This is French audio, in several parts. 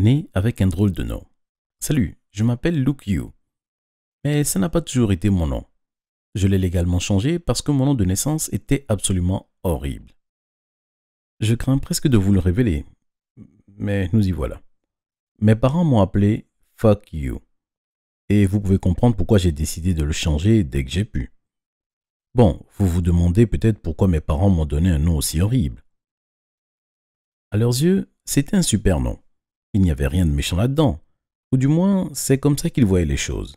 né avec un drôle de nom. Salut, je m'appelle Luke Yu. Mais ça n'a pas toujours été mon nom. Je l'ai légalement changé parce que mon nom de naissance était absolument horrible. Je crains presque de vous le révéler, mais nous y voilà. Mes parents m'ont appelé Fuck You, et vous pouvez comprendre pourquoi j'ai décidé de le changer dès que j'ai pu. Bon, vous vous demandez peut-être pourquoi mes parents m'ont donné un nom aussi horrible. À leurs yeux, c'était un super nom. Il n'y avait rien de méchant là-dedans, ou du moins, c'est comme ça qu'ils voyaient les choses.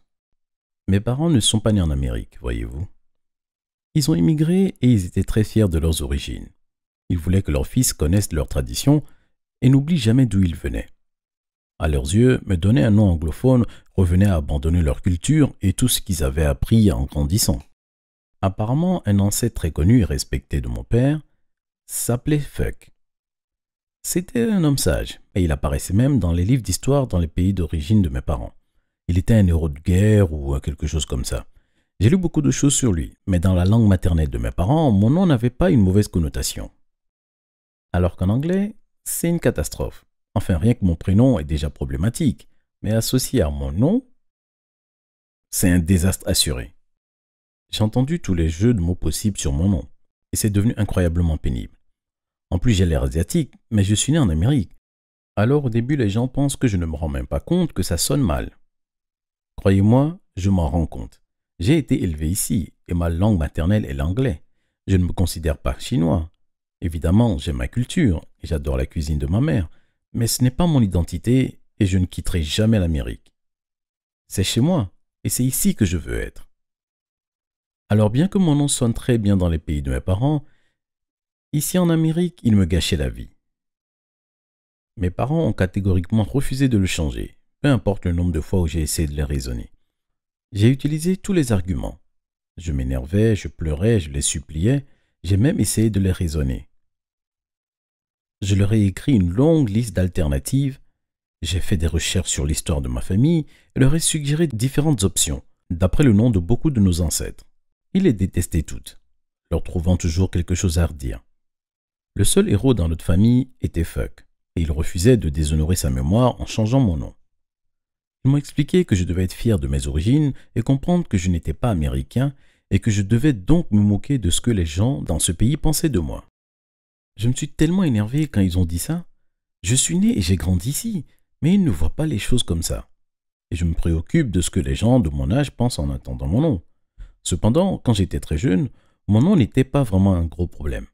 Mes parents ne sont pas nés en Amérique, voyez-vous. Ils ont immigré et ils étaient très fiers de leurs origines. Ils voulaient que leurs fils connaissent leurs traditions et n'oublient jamais d'où ils venaient. À leurs yeux, me donner un nom anglophone revenait à abandonner leur culture et tout ce qu'ils avaient appris en grandissant. Apparemment, un ancêtre très connu et respecté de mon père s'appelait Fuck. C'était un homme sage et il apparaissait même dans les livres d'histoire dans les pays d'origine de mes parents. Il était un héros de guerre ou quelque chose comme ça. J'ai lu beaucoup de choses sur lui, mais dans la langue maternelle de mes parents, mon nom n'avait pas une mauvaise connotation. Alors qu'en anglais, c'est une catastrophe. Enfin, rien que mon prénom est déjà problématique, mais associé à mon nom, c'est un désastre assuré. J'ai entendu tous les jeux de mots possibles sur mon nom, et c'est devenu incroyablement pénible. En plus, j'ai l'air asiatique, mais je suis né en Amérique. Alors au début, les gens pensent que je ne me rends même pas compte que ça sonne mal. Croyez-moi, je m'en rends compte. J'ai été élevé ici, et ma langue maternelle est l'anglais. Je ne me considère pas chinois. Évidemment, j'aime ma culture, et j'adore la cuisine de ma mère, mais ce n'est pas mon identité, et je ne quitterai jamais l'Amérique. C'est chez moi, et c'est ici que je veux être. Alors bien que mon nom sonne très bien dans les pays de mes parents, ici en Amérique, il me gâchait la vie. Mes parents ont catégoriquement refusé de le changer, peu importe le nombre de fois où j'ai essayé de les raisonner. J'ai utilisé tous les arguments. Je m'énervais, je pleurais, je les suppliais, j'ai même essayé de les raisonner. Je leur ai écrit une longue liste d'alternatives, j'ai fait des recherches sur l'histoire de ma famille et leur ai suggéré différentes options, d'après le nom de beaucoup de nos ancêtres. Ils les détestaient toutes, leur trouvant toujours quelque chose à redire. Le seul héros dans notre famille était Fuck, et il refusait de déshonorer sa mémoire en changeant mon nom. Ils m'ont expliqué que je devais être fier de mes origines et comprendre que je n'étais pas américain et que je devais donc me moquer de ce que les gens dans ce pays pensaient de moi. Je me suis tellement énervé quand ils ont dit ça. Je suis né et j'ai grandi ici, mais ils ne voient pas les choses comme ça. Et je me préoccupe de ce que les gens de mon âge pensent en attendant mon nom. Cependant, quand j'étais très jeune, mon nom n'était pas vraiment un gros problème.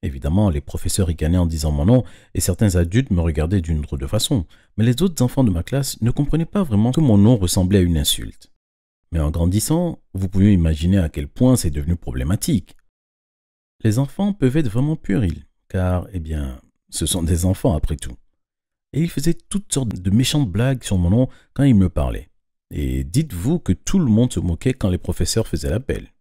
Évidemment, les professeurs ricanaient en disant mon nom et certains adultes me regardaient d'une drôle de façon, mais les autres enfants de ma classe ne comprenaient pas vraiment que mon nom ressemblait à une insulte. Mais en grandissant, vous pouvez imaginer à quel point c'est devenu problématique. Les enfants peuvent être vraiment puérils, car, eh bien, ce sont des enfants après tout. Et ils faisaient toutes sortes de méchantes blagues sur mon nom quand ils me parlaient. Et dites-vous que tout le monde se moquait quand les professeurs faisaient l'appel.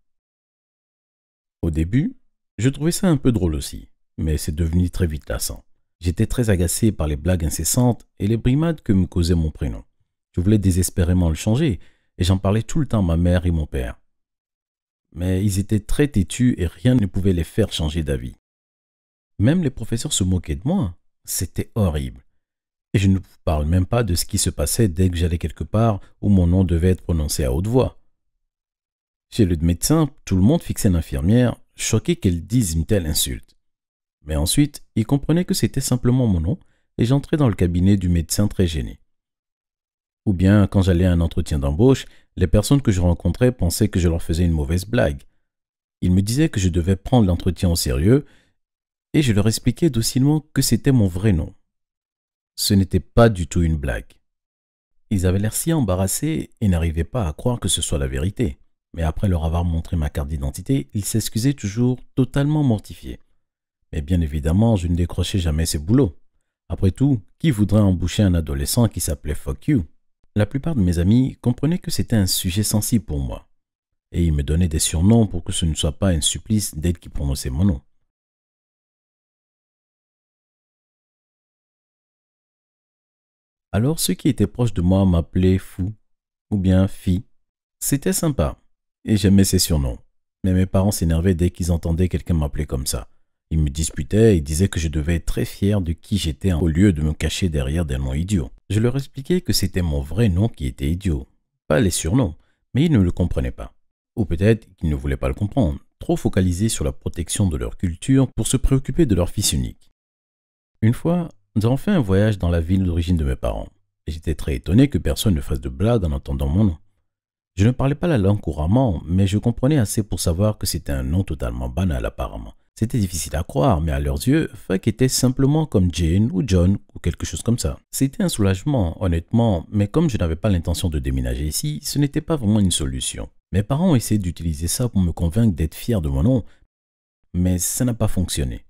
Au début, je trouvais ça un peu drôle aussi, mais c'est devenu très vite lassant. J'étais très agacé par les blagues incessantes et les brimades que me causait mon prénom. Je voulais désespérément le changer, et j'en parlais tout le temps à ma mère et mon père. Mais ils étaient très têtus et rien ne pouvait les faire changer d'avis. Même les professeurs se moquaient de moi. C'était horrible. Et je ne vous parle même pas de ce qui se passait dès que j'allais quelque part où mon nom devait être prononcé à haute voix. Chez le médecin, tout le monde fixait l'infirmière, choqué qu'elle dise une telle insulte. Mais ensuite, il comprenait que c'était simplement mon nom et j'entrais dans le cabinet du médecin très gêné. Ou bien, quand j'allais à un entretien d'embauche, les personnes que je rencontrais pensaient que je leur faisais une mauvaise blague. Ils me disaient que je devais prendre l'entretien au sérieux et je leur expliquais docilement que c'était mon vrai nom. Ce n'était pas du tout une blague. Ils avaient l'air si embarrassés et n'arrivaient pas à croire que ce soit la vérité. Mais après leur avoir montré ma carte d'identité, ils s'excusaient toujours totalement mortifiés. Mais bien évidemment, je ne décrochais jamais ce boulot. Après tout, qui voudrait embaucher un adolescent qui s'appelait Fuck You? La plupart de mes amis comprenaient que c'était un sujet sensible pour moi. Et ils me donnaient des surnoms pour que ce ne soit pas un supplice d'être qui prononçait mon nom. Alors ceux qui étaient proches de moi m'appelaient Fou ou bien Fi. C'était sympa et j'aimais ces surnoms. Mais mes parents s'énervaient dès qu'ils entendaient quelqu'un m'appeler comme ça. Ils me disputaient et disaient que je devais être très fier de qui j'étais au lieu de me cacher derrière des noms idiots. Je leur expliquais que c'était mon vrai nom qui était idiot, pas les surnoms, mais ils ne le comprenaient pas. Ou peut-être qu'ils ne voulaient pas le comprendre, trop focalisés sur la protection de leur culture pour se préoccuper de leur fils unique. Une fois, nous avons fait un voyage dans la ville d'origine de mes parents, et j'étais très étonné que personne ne fasse de blagues en entendant mon nom. Je ne parlais pas la langue couramment, mais je comprenais assez pour savoir que c'était un nom totalement banal apparemment. C'était difficile à croire, mais à leurs yeux, Fuck était simplement comme Jane ou John ou quelque chose comme ça. C'était un soulagement, honnêtement, mais comme je n'avais pas l'intention de déménager ici, ce n'était pas vraiment une solution. Mes parents ont essayé d'utiliser ça pour me convaincre d'être fier de mon nom, mais ça n'a pas fonctionné.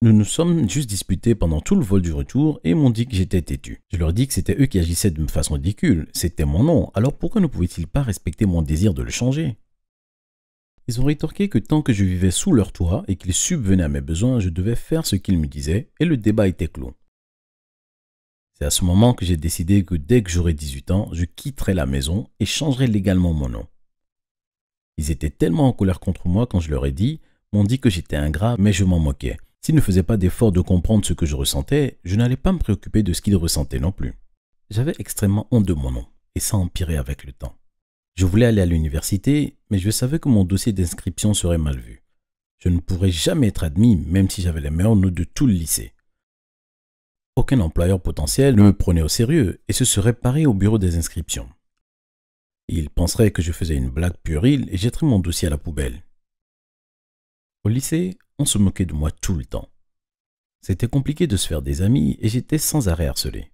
Nous nous sommes juste disputés pendant tout le vol du retour et m'ont dit que j'étais têtu. Je leur dis que c'était eux qui agissaient de façon ridicule, c'était mon nom, alors pourquoi ne pouvaient-ils pas respecter mon désir de le changer? Ils ont rétorqué que tant que je vivais sous leur toit et qu'ils subvenaient à mes besoins, je devais faire ce qu'ils me disaient et le débat était clos. C'est à ce moment que j'ai décidé que dès que j'aurai 18 ans, je quitterai la maison et changerai légalement mon nom. Ils étaient tellement en colère contre moi quand je leur ai dit, m'ont dit que j'étais ingrat, mais je m'en moquais. S'ils ne faisaient pas d'effort de comprendre ce que je ressentais, je n'allais pas me préoccuper de ce qu'ils ressentaient non plus. J'avais extrêmement honte de mon nom, et ça empirait avec le temps. Je voulais aller à l'université, mais je savais que mon dossier d'inscription serait mal vu. Je ne pourrais jamais être admis, même si j'avais les meilleures notes de tout le lycée. Aucun employeur potentiel ne me prenait au sérieux et se serait paré au bureau des inscriptions. Ils penseraient que je faisais une blague puérile et jetteraient mon dossier à la poubelle. Au lycée, on se moquait de moi tout le temps. C'était compliqué de se faire des amis et j'étais sans arrêt harcelé.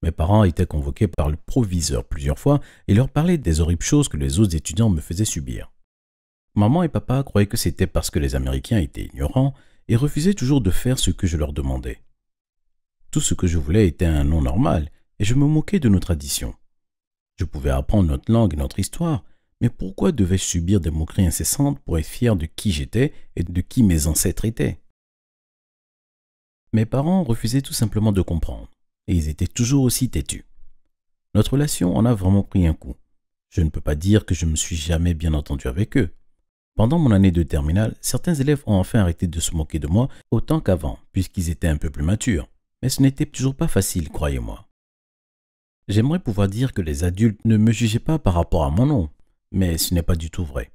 Mes parents étaient convoqués par le proviseur plusieurs fois et leur parlaient des horribles choses que les autres étudiants me faisaient subir. Maman et papa croyaient que c'était parce que les Américains étaient ignorants et refusaient toujours de faire ce que je leur demandais. Tout ce que je voulais était un nom normal et je me moquais de nos traditions. Je pouvais apprendre notre langue et notre histoire, mais pourquoi devais-je subir des moqueries incessantes pour être fier de qui j'étais et de qui mes ancêtres étaient? Mes parents refusaient tout simplement de comprendre, et ils étaient toujours aussi têtus. Notre relation en a vraiment pris un coup. Je ne peux pas dire que je me suis jamais bien entendu avec eux. Pendant mon année de terminale, certains élèves ont enfin arrêté de se moquer de moi autant qu'avant, puisqu'ils étaient un peu plus matures. Mais ce n'était toujours pas facile, croyez-moi. J'aimerais pouvoir dire que les adultes ne me jugeaient pas par rapport à mon nom, mais ce n'est pas du tout vrai.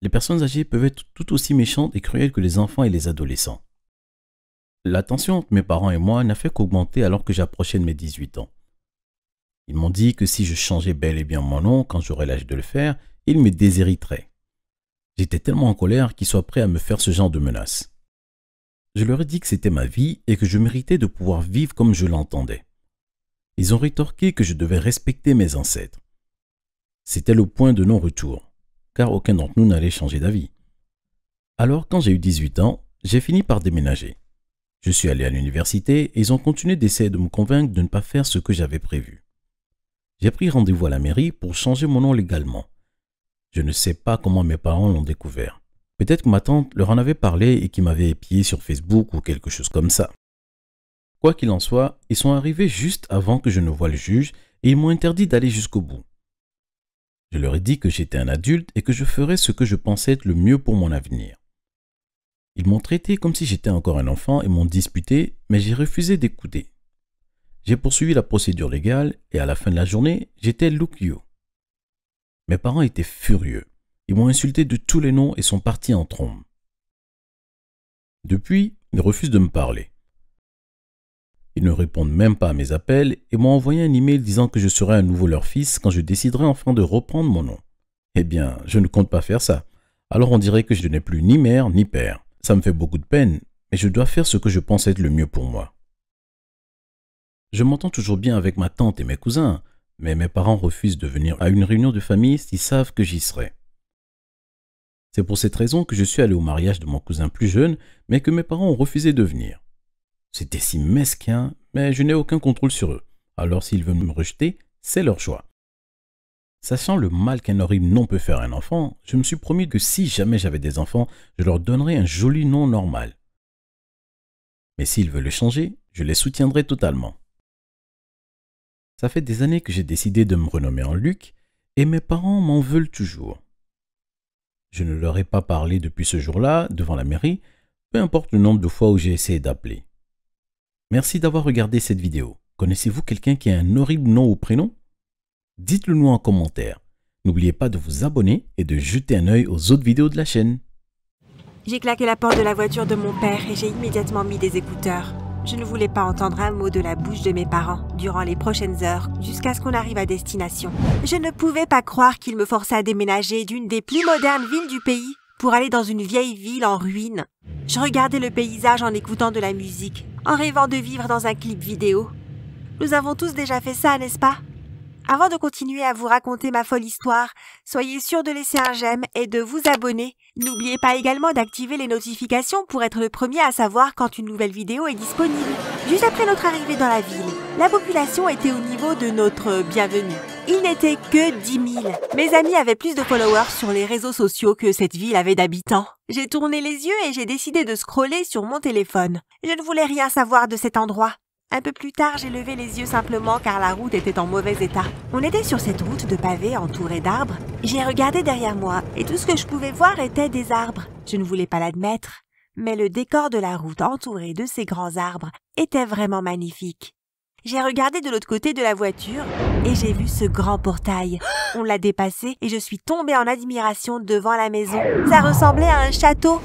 Les personnes âgées peuvent être tout aussi méchantes et cruelles que les enfants et les adolescents. La tension entre mes parents et moi n'a fait qu'augmenter alors que j'approchais de mes 18 ans. Ils m'ont dit que si je changeais bel et bien mon nom quand j'aurais l'âge de le faire, ils me déshériteraient. J'étais tellement en colère qu'ils soient prêts à me faire ce genre de menaces. Je leur ai dit que c'était ma vie et que je méritais de pouvoir vivre comme je l'entendais. Ils ont rétorqué que je devais respecter mes ancêtres. C'était le point de non-retour, car aucun d'entre nous n'allait changer d'avis. Alors, quand j'ai eu 18 ans, j'ai fini par déménager. Je suis allé à l'université et ils ont continué d'essayer de me convaincre de ne pas faire ce que j'avais prévu. J'ai pris rendez-vous à la mairie pour changer mon nom légalement. Je ne sais pas comment mes parents l'ont découvert. Peut-être que ma tante leur en avait parlé et qu'ils m'avaient épié sur Facebook ou quelque chose comme ça. Quoi qu'il en soit, ils sont arrivés juste avant que je ne voie le juge et ils m'ont interdit d'aller jusqu'au bout. Je leur ai dit que j'étais un adulte et que je ferais ce que je pensais être le mieux pour mon avenir. Ils m'ont traité comme si j'étais encore un enfant et m'ont disputé, mais j'ai refusé d'écouter. J'ai poursuivi la procédure légale et à la fin de la journée, j'étais Luke You. Mes parents étaient furieux. Ils m'ont insulté de tous les noms et sont partis en trombe. Depuis, ils refusent de me parler. Ils ne répondent même pas à mes appels et m'ont envoyé un email disant que je serai à nouveau leur fils quand je déciderai enfin de reprendre mon nom. Eh bien, je ne compte pas faire ça. Alors on dirait que je n'ai plus ni mère ni père. Ça me fait beaucoup de peine, mais je dois faire ce que je pense être le mieux pour moi. Je m'entends toujours bien avec ma tante et mes cousins, mais mes parents refusent de venir à une réunion de famille s'ils savent que j'y serai. C'est pour cette raison que je suis allé au mariage de mon cousin plus jeune, mais que mes parents ont refusé de venir. C'était si mesquin, mais je n'ai aucun contrôle sur eux. Alors s'ils veulent me rejeter, c'est leur choix. Sachant le mal qu'un horrible nom peut faire à un enfant, je me suis promis que si jamais j'avais des enfants, je leur donnerais un joli nom normal. Mais s'ils veulent le changer, je les soutiendrai totalement. Ça fait des années que j'ai décidé de me renommer en Luc, et mes parents m'en veulent toujours. Je ne leur ai pas parlé depuis ce jour-là, devant la mairie, peu importe le nombre de fois où j'ai essayé d'appeler. Merci d'avoir regardé cette vidéo. Connaissez-vous quelqu'un qui a un horrible nom ou prénom? Dites-le nous en commentaire. N'oubliez pas de vous abonner et de jeter un œil aux autres vidéos de la chaîne. J'ai claqué la porte de la voiture de mon père et j'ai immédiatement mis des écouteurs. Je ne voulais pas entendre un mot de la bouche de mes parents durant les prochaines heures jusqu'à ce qu'on arrive à destination. Je ne pouvais pas croire qu'ils me forçaient à déménager d'une des plus modernes villes du pays pour aller dans une vieille ville en ruine. Je regardais le paysage en écoutant de la musique, en rêvant de vivre dans un clip vidéo. Nous avons tous déjà fait ça, n'est-ce pas? Avant de continuer à vous raconter ma folle histoire, soyez sûrs de laisser un j'aime et de vous abonner. N'oubliez pas également d'activer les notifications pour être le premier à savoir quand une nouvelle vidéo est disponible. Juste après notre arrivée dans la ville, la population était au niveau de notre bienvenue. Il n'était que 10 000. Mes amis avaient plus de followers sur les réseaux sociaux que cette ville avait d'habitants. J'ai tourné les yeux et j'ai décidé de scroller sur mon téléphone. Je ne voulais rien savoir de cet endroit. Un peu plus tard, j'ai levé les yeux simplement car la route était en mauvais état. On était sur cette route de pavés entourée d'arbres. J'ai regardé derrière moi et tout ce que je pouvais voir était des arbres. Je ne voulais pas l'admettre, mais le décor de la route entourée de ces grands arbres était vraiment magnifique. J'ai regardé de l'autre côté de la voiture et j'ai vu ce grand portail. On l'a dépassé et je suis tombée en admiration devant la maison. Ça ressemblait à un château.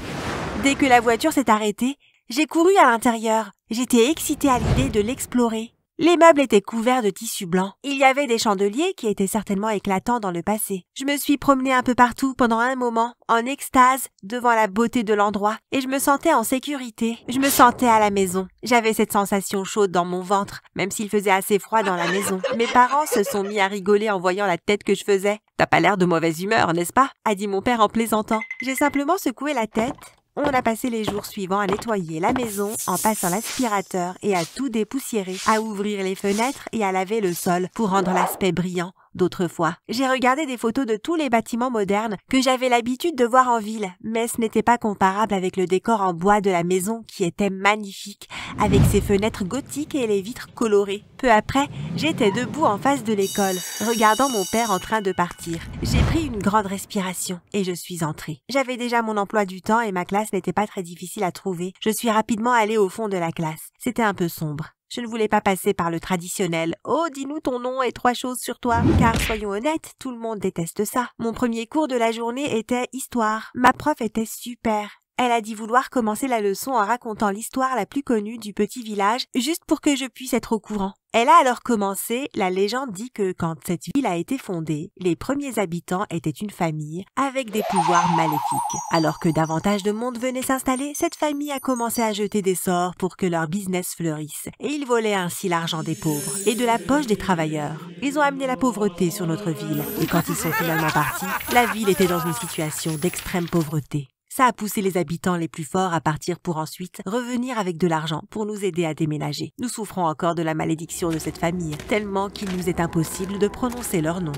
Dès que la voiture s'est arrêtée, j'ai couru à l'intérieur. J'étais excitée à l'idée de l'explorer. Les meubles étaient couverts de tissu blanc. Il y avait des chandeliers qui étaient certainement éclatants dans le passé. Je me suis promenée un peu partout pendant un moment, en extase, devant la beauté de l'endroit, et je me sentais en sécurité. Je me sentais à la maison. J'avais cette sensation chaude dans mon ventre, même s'il faisait assez froid dans la maison. Mes parents se sont mis à rigoler en voyant la tête que je faisais. « T'as pas l'air de mauvaise humeur, n'est-ce pas ?» a dit mon père en plaisantant. J'ai simplement secoué la tête. On a passé les jours suivants à nettoyer la maison en passant l'aspirateur et à tout dépoussiérer, à ouvrir les fenêtres et à laver le sol pour rendre l'aspect brillant d'autrefois. J'ai regardé des photos de tous les bâtiments modernes que j'avais l'habitude de voir en ville, mais ce n'était pas comparable avec le décor en bois de la maison qui était magnifique, avec ses fenêtres gothiques et les vitres colorées. Peu après, j'étais debout en face de l'école, regardant mon père en train de partir. J'ai pris une grande respiration et je suis entrée. J'avais déjà mon emploi du temps et ma classe n'était pas très difficile à trouver. Je suis rapidement allée au fond de la classe. C'était un peu sombre. Je ne voulais pas passer par le traditionnel « Oh, dis-nous ton nom et 3 choses sur toi » car soyons honnêtes, tout le monde déteste ça. Mon premier cours de la journée était Histoire. Ma prof était super. Elle a dit vouloir commencer la leçon en racontant l'histoire la plus connue du petit village, juste pour que je puisse être au courant. Elle a alors commencé, la légende dit que quand cette ville a été fondée, les premiers habitants étaient une famille avec des pouvoirs maléfiques. Alors que davantage de monde venait s'installer, cette famille a commencé à jeter des sorts pour que leur business fleurisse. Et ils volaient ainsi l'argent des pauvres et de la poche des travailleurs. Ils ont amené la pauvreté sur notre ville. Et quand ils sont finalement partis, la ville était dans une situation d'extrême pauvreté. Ça a poussé les habitants les plus forts à partir pour ensuite revenir avec de l'argent pour nous aider à déménager. Nous souffrons encore de la malédiction de cette famille, tellement qu'il nous est impossible de prononcer leur nom.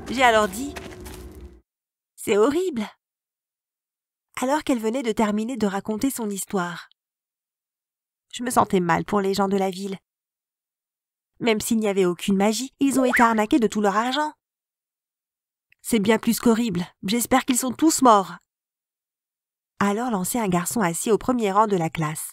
J'ai alors dit « C'est horrible !» alors qu'elle venait de terminer de raconter son histoire. Je me sentais mal pour les gens de la ville. Même s'il n'y avait aucune magie, ils ont été arnaqués de tout leur argent. C'est bien plus qu'horrible. J'espère qu'ils sont tous morts. Alors lançait un garçon assis au premier rang de la classe.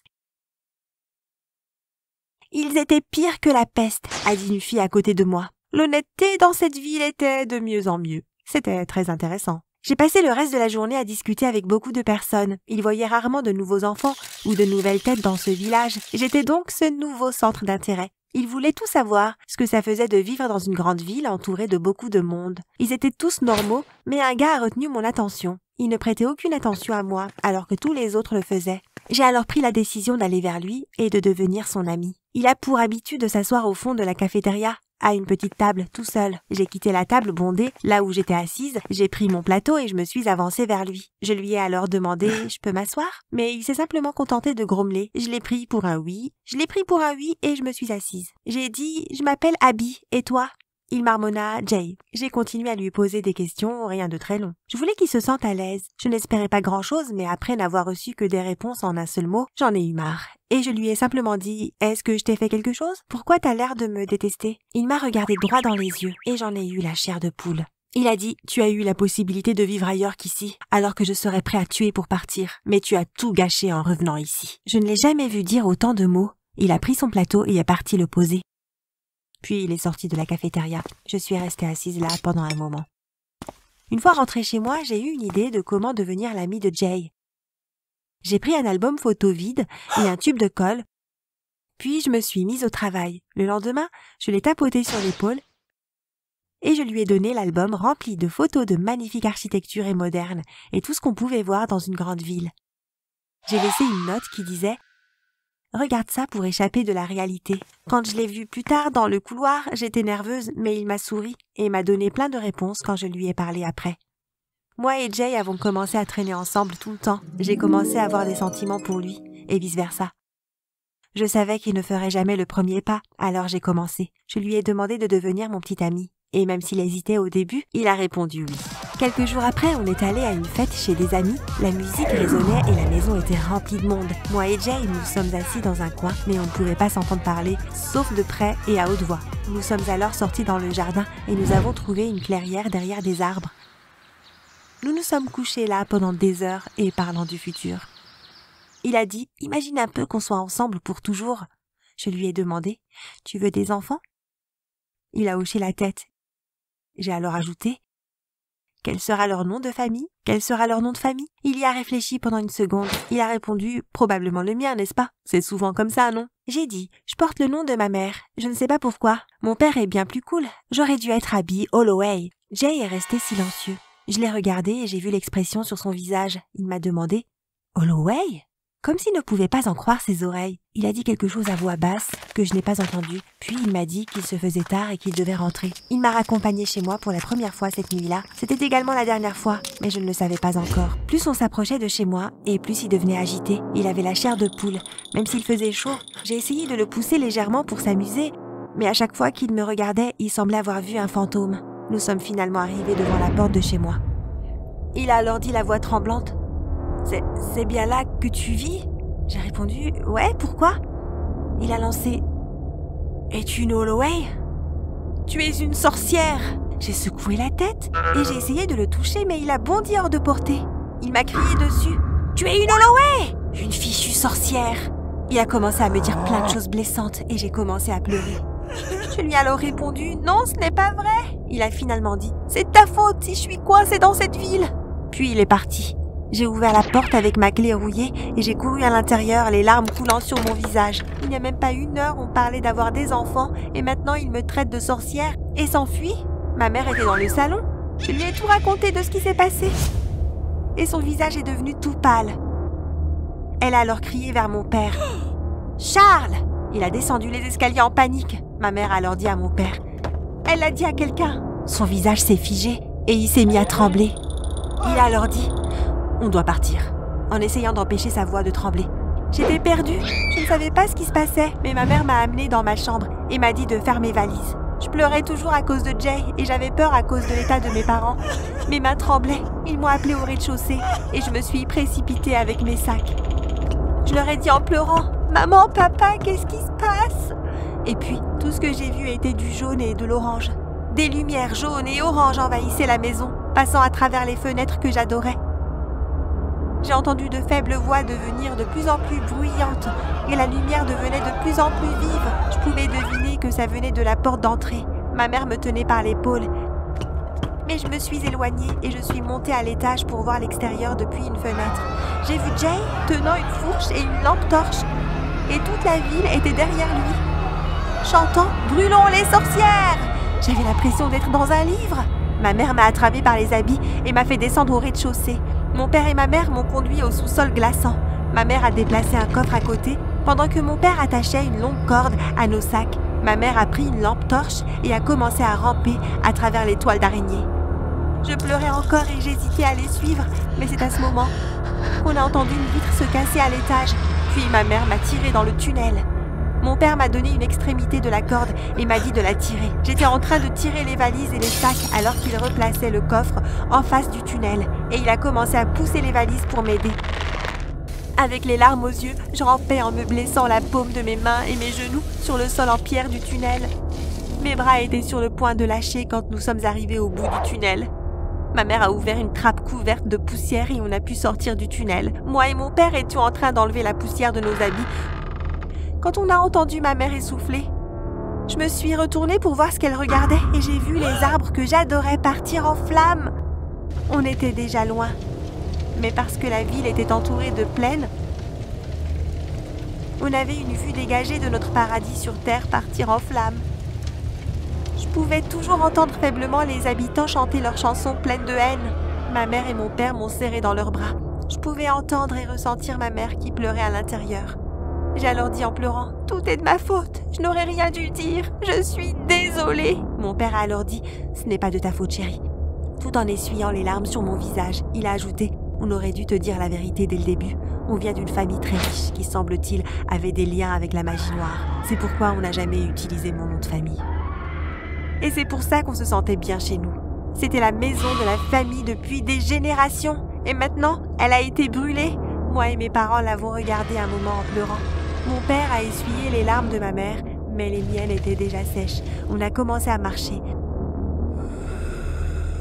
Ils étaient pires que la peste, a dit une fille à côté de moi. L'honnêteté dans cette ville était de mieux en mieux. C'était très intéressant. J'ai passé le reste de la journée à discuter avec beaucoup de personnes. Ils voyaient rarement de nouveaux enfants ou de nouvelles têtes dans ce village. J'étais donc ce nouveau centre d'intérêt. Ils voulaient tout savoir, ce que ça faisait de vivre dans une grande ville entourée de beaucoup de monde. Ils étaient tous normaux, mais un gars a retenu mon attention. Il ne prêtait aucune attention à moi, alors que tous les autres le faisaient. J'ai alors pris la décision d'aller vers lui et de devenir son ami. Il a pour habitude de s'asseoir au fond de la cafétéria, à une petite table, tout seul. J'ai quitté la table bondée, là où j'étais assise, j'ai pris mon plateau et je me suis avancée vers lui. Je lui ai alors demandé « Je peux m'asseoir ?» Mais il s'est simplement contenté de grommeler. Je l'ai pris pour un oui. Et je me suis assise. J'ai dit « Je m'appelle Abby, et toi ?» Il marmonna « Jay ». J'ai continué à lui poser des questions, rien de très long. Je voulais qu'il se sente à l'aise. Je n'espérais pas grand-chose, mais après n'avoir reçu que des réponses en un seul mot, j'en ai eu marre. Et je lui ai simplement dit « Est-ce que je t'ai fait quelque chose ? Pourquoi t'as l'air de me détester ?» Il m'a regardé droit dans les yeux, et j'en ai eu la chair de poule. Il a dit, tu as eu la possibilité de vivre ailleurs qu'ici, alors que je serais prêt à tuer pour partir, mais tu as tout gâché en revenant ici. Je ne l'ai jamais vu dire autant de mots. Il a pris son plateau et est parti le poser. Puis il est sorti de la cafétéria. Je suis restée assise là pendant un moment. Une fois rentrée chez moi, j'ai eu une idée de comment devenir l'amie de Jay. J'ai pris un album photo vide et un tube de colle, puis je me suis mise au travail. Le lendemain, je l'ai tapoté sur l'épaule et je lui ai donné l'album rempli de photos de magnifique architecture et moderne et tout ce qu'on pouvait voir dans une grande ville. J'ai laissé une note qui disait « Regarde ça pour échapper de la réalité ». Quand je l'ai vu plus tard dans le couloir, j'étais nerveuse, mais il m'a souri et m'a donné plein de réponses quand je lui ai parlé après. Moi et Jay avons commencé à traîner ensemble tout le temps. J'ai commencé à avoir des sentiments pour lui, et vice-versa. Je savais qu'il ne ferait jamais le premier pas, alors j'ai commencé. Je lui ai demandé de devenir mon petit ami. Et même s'il hésitait au début, il a répondu oui. Quelques jours après, on est allé à une fête chez des amis. La musique résonnait et la maison était remplie de monde. Moi et Jay, nous sommes assis dans un coin, mais on ne pouvait pas s'entendre parler, sauf de près et à haute voix. Nous sommes alors sortis dans le jardin et nous avons trouvé une clairière derrière des arbres. Nous nous sommes couchés là pendant des heures et parlant du futur. Il a dit « Imagine un peu qu'on soit ensemble pour toujours ». Je lui ai demandé « Tu veux des enfants ?» Il a hoché la tête. J'ai alors ajouté « Quel sera leur nom de famille ? Quel sera leur nom de famille ?» Il y a réfléchi pendant une seconde. Il a répondu « Probablement le mien, n'est-ce pas ? C'est souvent comme ça, non ?» J'ai dit « Je porte le nom de ma mère. Je ne sais pas pourquoi. Mon père est bien plus cool. J'aurais dû être Abby Holloway. » Jay est resté silencieux. Je l'ai regardé et j'ai vu l'expression sur son visage. Il m'a demandé « Holloway ?» Comme s'il ne pouvait pas en croire ses oreilles. Il a dit quelque chose à voix basse que je n'ai pas entendu. Puis il m'a dit qu'il se faisait tard et qu'il devait rentrer. Il m'a raccompagnée chez moi pour la première fois cette nuit-là. C'était également la dernière fois, mais je ne le savais pas encore. Plus on s'approchait de chez moi et plus il devenait agité. Il avait la chair de poule. Même s'il faisait chaud, j'ai essayé de le pousser légèrement pour s'amuser. Mais à chaque fois qu'il me regardait, il semblait avoir vu un fantôme. Nous sommes finalement arrivés devant la porte de chez moi. Il a alors dit la voix tremblante. C'est bien là que tu vis ? J'ai répondu « Ouais, pourquoi ?» Il a lancé « Es-tu une Holloway ? Tu es une sorcière !» J'ai secoué la tête et j'ai essayé de le toucher, mais il a bondi hors de portée. Il m'a crié dessus « Tu es une Holloway ! Une fichue sorcière !» Il a commencé à me dire plein de choses blessantes et j'ai commencé à pleurer. Je lui ai alors répondu « Non, ce n'est pas vrai !» Il a finalement dit « C'est ta faute si je suis coincée dans cette ville !» Puis il est parti. J'ai ouvert la porte avec ma clé rouillée et j'ai couru à l'intérieur, les larmes coulant sur mon visage. Il n'y a même pas une heure, on parlait d'avoir des enfants et maintenant il me traite de sorcière et s'enfuit. Ma mère était dans le salon. Je lui ai tout raconté de ce qui s'est passé. Et son visage est devenu tout pâle. Elle a alors crié vers mon père. « Charles !» Il a descendu les escaliers en panique. Ma mère a alors dit à mon père. Elle l'a dit à quelqu'un. Son visage s'est figé et il s'est mis à trembler. Il a alors dit « On doit partir », en essayant d'empêcher sa voix de trembler. J'étais perdue, je ne savais pas ce qui se passait, mais ma mère m'a amenée dans ma chambre et m'a dit de faire mes valises. Je pleurais toujours à cause de Jay et j'avais peur à cause de l'état de mes parents. Mes mains tremblaient, ils m'ont appelée au rez-de-chaussée et je me suis précipitée avec mes sacs. Je leur ai dit en pleurant « Maman, papa, qu'est-ce qui se passe ?» Et puis, tout ce que j'ai vu était du jaune et de l'orange. Des lumières jaunes et oranges envahissaient la maison, passant à travers les fenêtres que j'adorais. J'ai entendu de faibles voix devenir de plus en plus bruyantes et la lumière devenait de plus en plus vive. Je pouvais deviner que ça venait de la porte d'entrée. Ma mère me tenait par l'épaule. Mais je me suis éloignée et je suis montée à l'étage pour voir l'extérieur depuis une fenêtre. J'ai vu Jay tenant une fourche et une lampe torche et toute la ville était derrière lui, chantant « Brûlons les sorcières !» J'avais l'impression d'être dans un livre. Ma mère m'a attrapée par les habits et m'a fait descendre au rez-de-chaussée. Mon père et ma mère m'ont conduit au sous-sol glaçant. Ma mère a déplacé un coffre à côté, pendant que mon père attachait une longue corde à nos sacs. Ma mère a pris une lampe torche et a commencé à ramper à travers les toiles d'araignée. Je pleurais encore et j'hésitais à les suivre, mais c'est à ce moment qu'on a entendu une vitre se casser à l'étage. Puis ma mère m'a tirée dans le tunnel. Mon père m'a donné une extrémité de la corde et m'a dit de la tirer. J'étais en train de tirer les valises et les sacs alors qu'il replaçait le coffre en face du tunnel et il a commencé à pousser les valises pour m'aider. Avec les larmes aux yeux, je rampais en me blessant la paume de mes mains et mes genoux sur le sol en pierre du tunnel. Mes bras étaient sur le point de lâcher quand nous sommes arrivés au bout du tunnel. Ma mère a ouvert une trappe couverte de poussière et on a pu sortir du tunnel. Moi et mon père étions en train d'enlever la poussière de nos habits quand on a entendu ma mère essouffler. Je me suis retournée pour voir ce qu'elle regardait et j'ai vu les arbres que j'adorais partir en flammes. On était déjà loin, mais parce que la ville était entourée de plaines, on avait une vue dégagée de notre paradis sur terre partir en flammes. Je pouvais toujours entendre faiblement les habitants chanter leurs chansons pleines de haine. Ma mère et mon père m'ont serré dans leurs bras. Je pouvais entendre et ressentir ma mère qui pleurait à l'intérieur. J'ai alors dit en pleurant « Tout est de ma faute, je n'aurais rien dû dire, je suis désolée !» Mon père a alors dit « Ce n'est pas de ta faute, chérie. » Tout en essuyant les larmes sur mon visage, il a ajouté « On aurait dû te dire la vérité dès le début. On vient d'une famille très riche qui, semble-t-il, avait des liens avec la magie noire. C'est pourquoi on n'a jamais utilisé mon nom de famille. » Et c'est pour ça qu'on se sentait bien chez nous. C'était la maison de la famille depuis des générations. Et maintenant, elle a été brûlée. Moi et mes parents l'avons regardée un moment en pleurant. Mon père a essuyé les larmes de ma mère, mais les miennes étaient déjà sèches. On a commencé à marcher.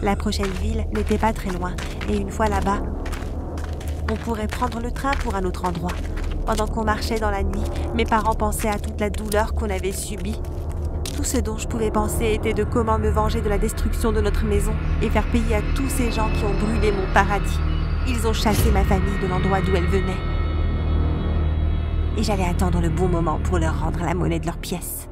La prochaine ville n'était pas très loin, et une fois là-bas, on pourrait prendre le train pour un autre endroit. Pendant qu'on marchait dans la nuit, mes parents pensaient à toute la douleur qu'on avait subie. Tout ce dont je pouvais penser était de comment me venger de la destruction de notre maison et faire payer à tous ces gens qui ont brûlé mon paradis. Ils ont chassé ma famille de l'endroit d'où elle venait. Et j'allais attendre le bon moment pour leur rendre la monnaie de leurs pièces.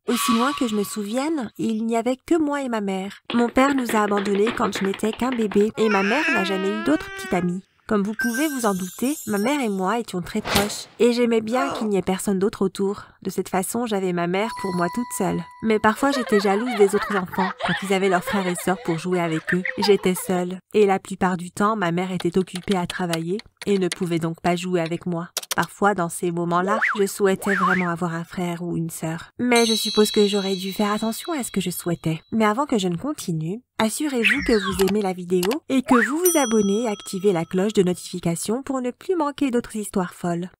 Aussi loin que je me souvienne, il n'y avait que moi et ma mère. Mon père nous a abandonnés quand je n'étais qu'un bébé et ma mère n'a jamais eu d'autres petites amies. Comme vous pouvez vous en douter, ma mère et moi étions très proches et j'aimais bien qu'il n'y ait personne d'autre autour. De cette façon, j'avais ma mère pour moi toute seule. Mais parfois, j'étais jalouse des autres enfants. Quand ils avaient leurs frères et sœurs pour jouer avec eux, j'étais seule. Et la plupart du temps, ma mère était occupée à travailler et ne pouvait donc pas jouer avec moi. Parfois, dans ces moments-là, je souhaitais vraiment avoir un frère ou une sœur. Mais je suppose que j'aurais dû faire attention à ce que je souhaitais. Mais avant que je ne continue, assurez-vous que vous aimez la vidéo et que vous vous abonnez et activez la cloche de notification pour ne plus manquer d'autres histoires folles.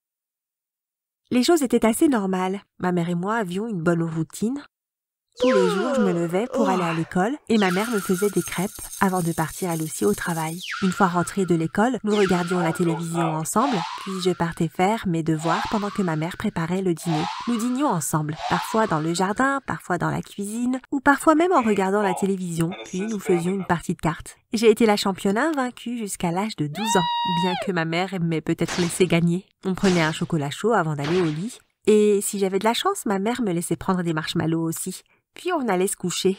Les choses étaient assez normales. Ma mère et moi avions une bonne routine. Tous les jours, je me levais pour aller à l'école et ma mère me faisait des crêpes avant de partir elle aussi au travail. Une fois rentrée de l'école, nous regardions la télévision ensemble, puis je partais faire mes devoirs pendant que ma mère préparait le dîner. Nous dînions ensemble, parfois dans le jardin, parfois dans la cuisine, ou parfois même en regardant la télévision, puis nous faisions une partie de cartes. J'ai été la championne invaincue jusqu'à l'âge de 12 ans, bien que ma mère m'ait peut-être laissé gagner. On prenait un chocolat chaud avant d'aller au lit, et si j'avais de la chance, ma mère me laissait prendre des marshmallows aussi. Puis on allait se coucher.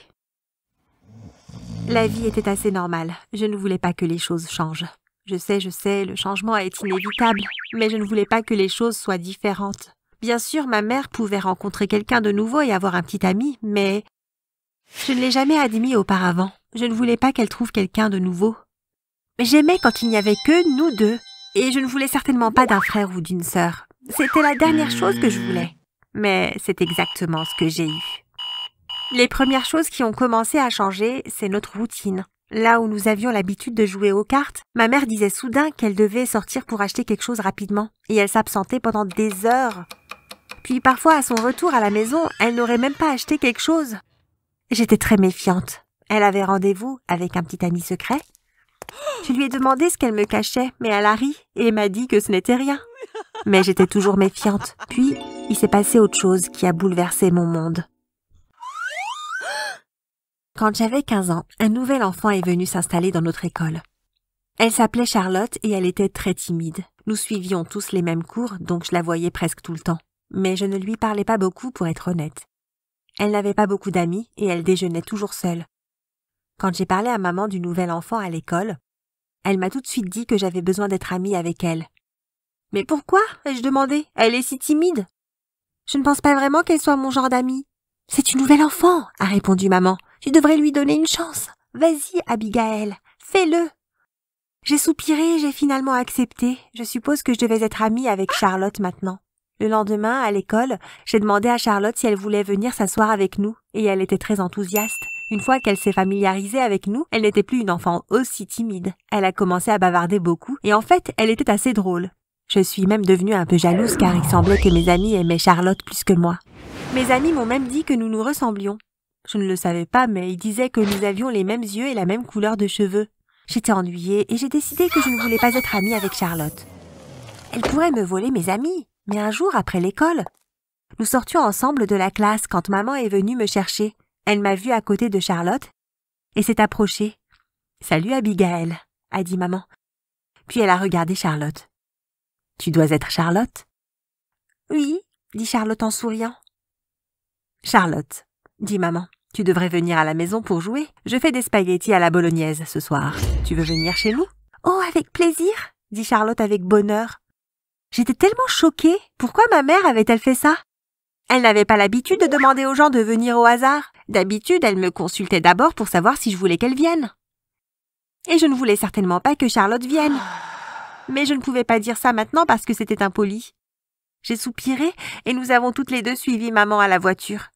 La vie était assez normale. Je ne voulais pas que les choses changent. Je sais, le changement est inévitable, mais je ne voulais pas que les choses soient différentes. Bien sûr, ma mère pouvait rencontrer quelqu'un de nouveau et avoir un petit ami, mais je ne l'ai jamais admis auparavant. Je ne voulais pas qu'elle trouve quelqu'un de nouveau. J'aimais quand il n'y avait que nous deux, et je ne voulais certainement pas d'un frère ou d'une sœur. C'était la dernière chose que je voulais. Mais c'est exactement ce que j'ai eu. Les premières choses qui ont commencé à changer, c'est notre routine. Là où nous avions l'habitude de jouer aux cartes, ma mère disait soudain qu'elle devait sortir pour acheter quelque chose rapidement, et elle s'absentait pendant des heures. Puis parfois, à son retour à la maison, elle n'aurait même pas acheté quelque chose. J'étais très méfiante. Elle avait rendez-vous avec un petit ami secret. Je lui ai demandé ce qu'elle me cachait, mais elle a ri et m'a dit que ce n'était rien. Mais j'étais toujours méfiante. Puis, il s'est passé autre chose qui a bouleversé mon monde. Quand j'avais 15 ans, un nouvel enfant est venu s'installer dans notre école. Elle s'appelait Charlotte et elle était très timide. Nous suivions tous les mêmes cours, donc je la voyais presque tout le temps. Mais je ne lui parlais pas beaucoup pour être honnête. Elle n'avait pas beaucoup d'amis et elle déjeunait toujours seule. Quand j'ai parlé à maman du nouvel enfant à l'école, elle m'a tout de suite dit que j'avais besoin d'être amie avec elle. « Mais pourquoi ?» ai-je demandé. « Elle est si timide. »« Je ne pense pas vraiment qu'elle soit mon genre d'amie. »« C'est une nouvelle enfant, » a répondu maman. « Tu devrais lui donner une chance. Vas-y, Abigail, fais-le. » J'ai soupiré et j'ai finalement accepté. Je suppose que je devais être amie avec Charlotte maintenant. Le lendemain, à l'école, j'ai demandé à Charlotte si elle voulait venir s'asseoir avec nous, et elle était très enthousiaste. Une fois qu'elle s'est familiarisée avec nous, elle n'était plus une enfant aussi timide. Elle a commencé à bavarder beaucoup, et en fait, elle était assez drôle. Je suis même devenue un peu jalouse car il semblait que mes amis aimaient Charlotte plus que moi. Mes amis m'ont même dit que nous nous ressemblions. Je ne le savais pas, mais ils disaient que nous avions les mêmes yeux et la même couleur de cheveux. J'étais ennuyée et j'ai décidé que je ne voulais pas être amie avec Charlotte. Elle pourrait me voler mes amis, mais un jour après l'école, nous sortions ensemble de la classe quand maman est venue me chercher. Elle m'a vue à côté de Charlotte et s'est approchée. « Salut Abigail », a dit maman. Puis elle a regardé Charlotte. « Tu dois être Charlotte ?»« Oui », dit Charlotte en souriant. « Charlotte », dit maman, « tu devrais venir à la maison pour jouer. Je fais des spaghettis à la bolognaise ce soir. Tu veux venir chez nous ?»« Oh, avec plaisir », dit Charlotte avec bonheur. J'étais tellement choquée. Pourquoi ma mère avait-elle fait ça? Elle n'avait pas l'habitude de demander aux gens de venir au hasard. D'habitude, elle me consultait d'abord pour savoir si je voulais qu'elle vienne. Et je ne voulais certainement pas que Charlotte vienne. Mais je ne pouvais pas dire ça maintenant parce que c'était impoli. J'ai soupiré et nous avons toutes les deux suivi maman à la voiture.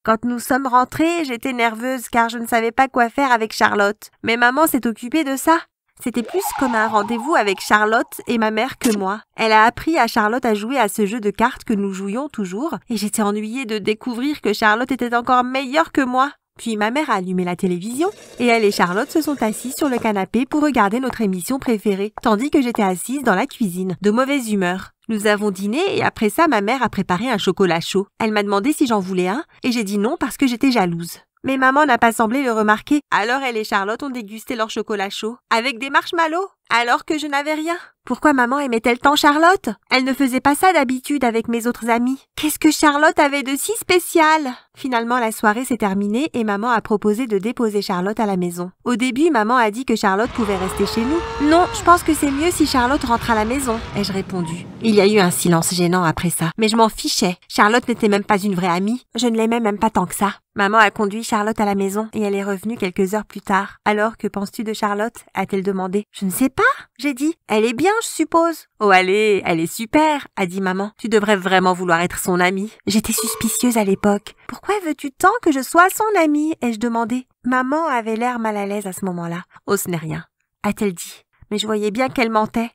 Quand nous sommes rentrés, j'étais nerveuse car je ne savais pas quoi faire avec Charlotte. Mais maman s'est occupée de ça. C'était plus comme un rendez-vous avec Charlotte et ma mère que moi. Elle a appris à Charlotte à jouer à ce jeu de cartes que nous jouions toujours et j'étais ennuyée de découvrir que Charlotte était encore meilleure que moi. Puis ma mère a allumé la télévision et elle et Charlotte se sont assises sur le canapé pour regarder notre émission préférée, tandis que j'étais assise dans la cuisine, de mauvaise humeur. Nous avons dîné et après ça, ma mère a préparé un chocolat chaud. Elle m'a demandé si j'en voulais un et j'ai dit non parce que j'étais jalouse. Mais maman n'a pas semblé le remarquer. Alors elle et Charlotte ont dégusté leur chocolat chaud avec des marshmallows, alors que je n'avais rien. Pourquoi maman aimait-elle tant Charlotte? Elle ne faisait pas ça d'habitude avec mes autres amis. Qu'est-ce que Charlotte avait de si spécial? Finalement, la soirée s'est terminée et maman a proposé de déposer Charlotte à la maison. Au début, maman a dit que Charlotte pouvait rester chez nous. Non, je pense que c'est mieux si Charlotte rentre à la maison, ai-je répondu. Il y a eu un silence gênant après ça, mais je m'en fichais. Charlotte n'était même pas une vraie amie. Je ne l'aimais même pas tant que ça. Maman a conduit Charlotte à la maison et elle est revenue quelques heures plus tard. Alors, que penses-tu de Charlotte? A-t-elle demandé. Je ne sais pas, j'ai dit. Elle est bien, je suppose. Oh allez, elle est super, a dit maman. Tu devrais vraiment vouloir être son amie. J'étais suspicieuse à l'époque. Pourquoi veux-tu tant que je sois son amie? Ai-je demandé. Maman avait l'air mal à l'aise à ce moment-là. Oh, ce n'est rien, a-t-elle dit. Mais je voyais bien qu'elle mentait.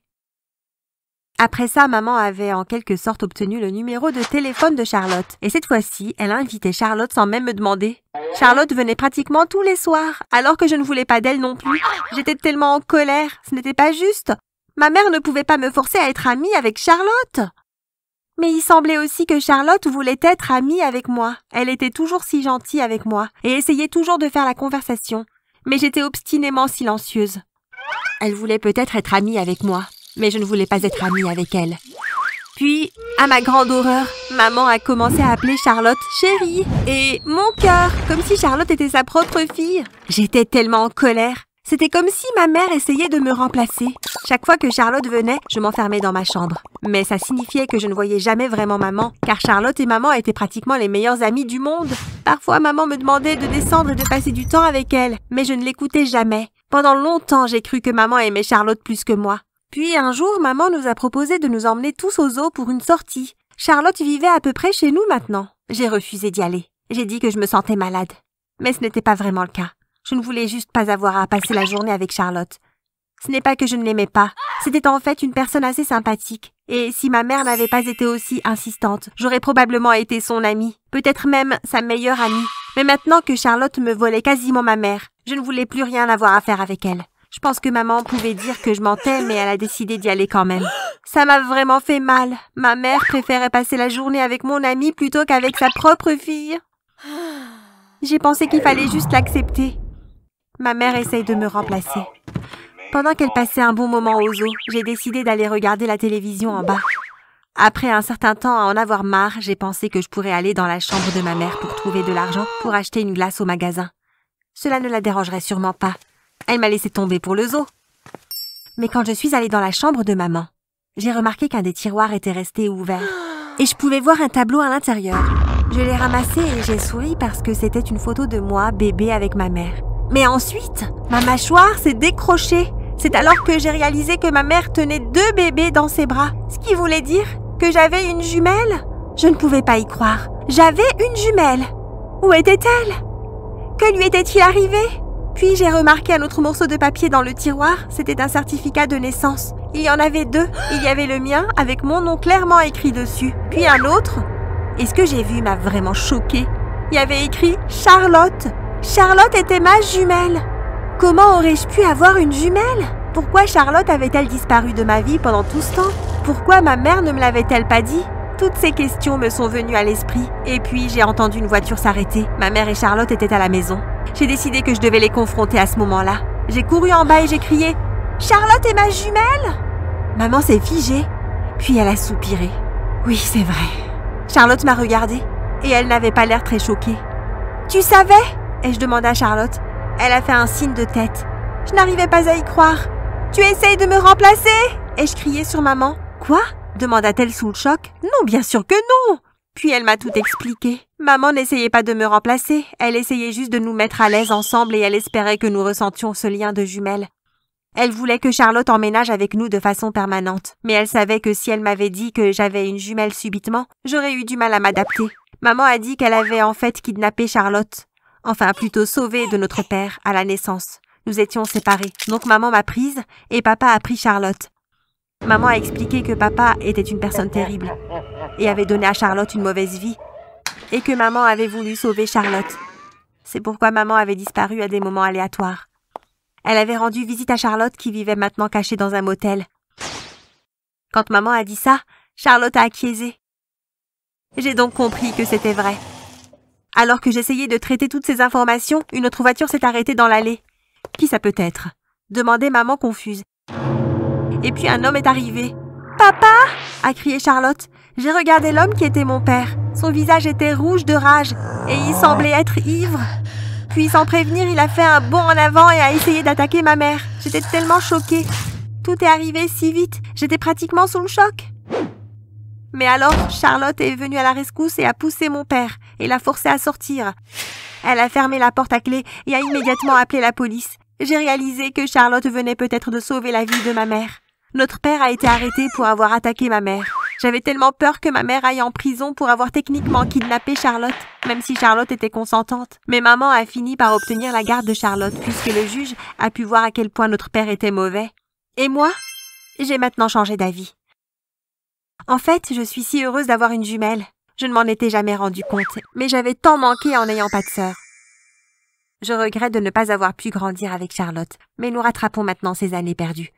Après ça, maman avait en quelque sorte obtenu le numéro de téléphone de Charlotte. Et cette fois-ci, elle a invité Charlotte sans même me demander. Charlotte venait pratiquement tous les soirs, alors que je ne voulais pas d'elle non plus. J'étais tellement en colère, ce n'était pas juste. Ma mère ne pouvait pas me forcer à être amie avec Charlotte. Mais il semblait aussi que Charlotte voulait être amie avec moi. Elle était toujours si gentille avec moi et essayait toujours de faire la conversation. Mais j'étais obstinément silencieuse. Elle voulait peut-être être amie avec moi, mais je ne voulais pas être amie avec elle. Puis, à ma grande horreur, maman a commencé à appeler Charlotte « chérie » et « mon cœur », comme si Charlotte était sa propre fille. J'étais tellement en colère. C'était comme si ma mère essayait de me remplacer. Chaque fois que Charlotte venait, je m'enfermais dans ma chambre. Mais ça signifiait que je ne voyais jamais vraiment maman, car Charlotte et maman étaient pratiquement les meilleures amies du monde. Parfois, maman me demandait de descendre et de passer du temps avec elle, mais je ne l'écoutais jamais. Pendant longtemps, j'ai cru que maman aimait Charlotte plus que moi. Puis un jour, maman nous a proposé de nous emmener tous au zoo pour une sortie. Charlotte vivait à peu près chez nous maintenant. J'ai refusé d'y aller. J'ai dit que je me sentais malade. Mais ce n'était pas vraiment le cas. Je ne voulais juste pas avoir à passer la journée avec Charlotte. Ce n'est pas que je ne l'aimais pas. C'était en fait une personne assez sympathique. Et si ma mère n'avait pas été aussi insistante, j'aurais probablement été son amie. Peut-être même sa meilleure amie. Mais maintenant que Charlotte me volait quasiment ma mère, je ne voulais plus rien avoir à faire avec elle. Je pense que maman pouvait dire que je mentais, mais elle a décidé d'y aller quand même. Ça m'a vraiment fait mal. Ma mère préférait passer la journée avec mon amie plutôt qu'avec sa propre fille. J'ai pensé qu'il fallait juste l'accepter. Ma mère essaye de me remplacer. Pendant qu'elle passait un bon moment au zoo, j'ai décidé d'aller regarder la télévision en bas. Après un certain temps à en avoir marre, j'ai pensé que je pourrais aller dans la chambre de ma mère pour trouver de l'argent pour acheter une glace au magasin. Cela ne la dérangerait sûrement pas. Elle m'a laissé tomber pour le zoo. Mais quand je suis allée dans la chambre de maman, j'ai remarqué qu'un des tiroirs était resté ouvert et je pouvais voir un tableau à l'intérieur. Je l'ai ramassé et j'ai souri parce que c'était une photo de moi, bébé, avec ma mère. Mais ensuite, ma mâchoire s'est décrochée. C'est alors que j'ai réalisé que ma mère tenait 2 bébés dans ses bras, ce qui voulait dire que j'avais une jumelle. Je ne pouvais pas y croire. J'avais une jumelle. Où était-elle? Que lui était-il arrivé? Puis j'ai remarqué un autre morceau de papier dans le tiroir. C'était un certificat de naissance. Il y en avait 2. Il y avait le mien avec mon nom clairement écrit dessus. Puis un autre Et ce que j'ai vu m'a vraiment choquée. Il y avait écrit « Charlotte ». Charlotte était ma jumelle. Comment aurais-je pu avoir une jumelle? Pourquoi Charlotte avait-elle disparu de ma vie pendant tout ce temps? Pourquoi ma mère ne me l'avait-elle pas dit? Toutes ces questions me sont venues à l'esprit. Et puis, j'ai entendu une voiture s'arrêter. Ma mère et Charlotte étaient à la maison. J'ai décidé que je devais les confronter à ce moment-là. J'ai couru en bas et j'ai crié « Charlotte est ma jumelle !» Maman s'est figée, puis elle a soupiré. « Oui, c'est vrai. » Charlotte m'a regardée et elle n'avait pas l'air très choquée. « Tu savais ?» ai-je demandé à Charlotte. Elle a fait un signe de tête. Je n'arrivais pas à y croire. « Tu essayes de me remplacer ?» ai-je crié sur maman. « Quoi ?» demanda-t-elle sous le choc. « Non, bien sûr que non !» Puis elle m'a tout expliqué. Maman n'essayait pas de me remplacer, elle essayait juste de nous mettre à l'aise ensemble et elle espérait que nous ressentions ce lien de jumelles. Elle voulait que Charlotte emménage avec nous de façon permanente, mais elle savait que si elle m'avait dit que j'avais une jumelle subitement, j'aurais eu du mal à m'adapter. Maman a dit qu'elle avait en fait kidnappé Charlotte. Enfin, plutôt sauvé de notre père à la naissance. Nous étions séparés, donc maman m'a prise et papa a pris Charlotte. Maman a expliqué que papa était une personne terrible et avait donné à Charlotte une mauvaise vie et que maman avait voulu sauver Charlotte. C'est pourquoi maman avait disparu à des moments aléatoires. Elle avait rendu visite à Charlotte qui vivait maintenant cachée dans un motel. Quand maman a dit ça, Charlotte a acquiescé. J'ai donc compris que c'était vrai. Alors que j'essayais de traiter toutes ces informations, une autre voiture s'est arrêtée dans l'allée. Qui ça peut être? Demandait maman confuse. Et puis un homme est arrivé. « Papa !» a crié Charlotte. J'ai regardé l'homme qui était mon père. Son visage était rouge de rage et il semblait être ivre. Puis sans prévenir, il a fait un bond en avant et a essayé d'attaquer ma mère. J'étais tellement choquée. Tout est arrivé si vite. J'étais pratiquement sous le choc. Mais alors, Charlotte est venue à la rescousse et a poussé mon père et l'a forcé à sortir. Elle a fermé la porte à clé et a immédiatement appelé la police. J'ai réalisé que Charlotte venait peut-être de sauver la vie de ma mère. Notre père a été arrêté pour avoir attaqué ma mère. J'avais tellement peur que ma mère aille en prison pour avoir techniquement kidnappé Charlotte, même si Charlotte était consentante. Mais maman a fini par obtenir la garde de Charlotte, puisque le juge a pu voir à quel point notre père était mauvais. Et moi, j'ai maintenant changé d'avis. En fait, je suis si heureuse d'avoir une jumelle. Je ne m'en étais jamais rendu compte, mais j'avais tant manqué en n'ayant pas de sœur. Je regrette de ne pas avoir pu grandir avec Charlotte, mais nous rattrapons maintenant ces années perdues.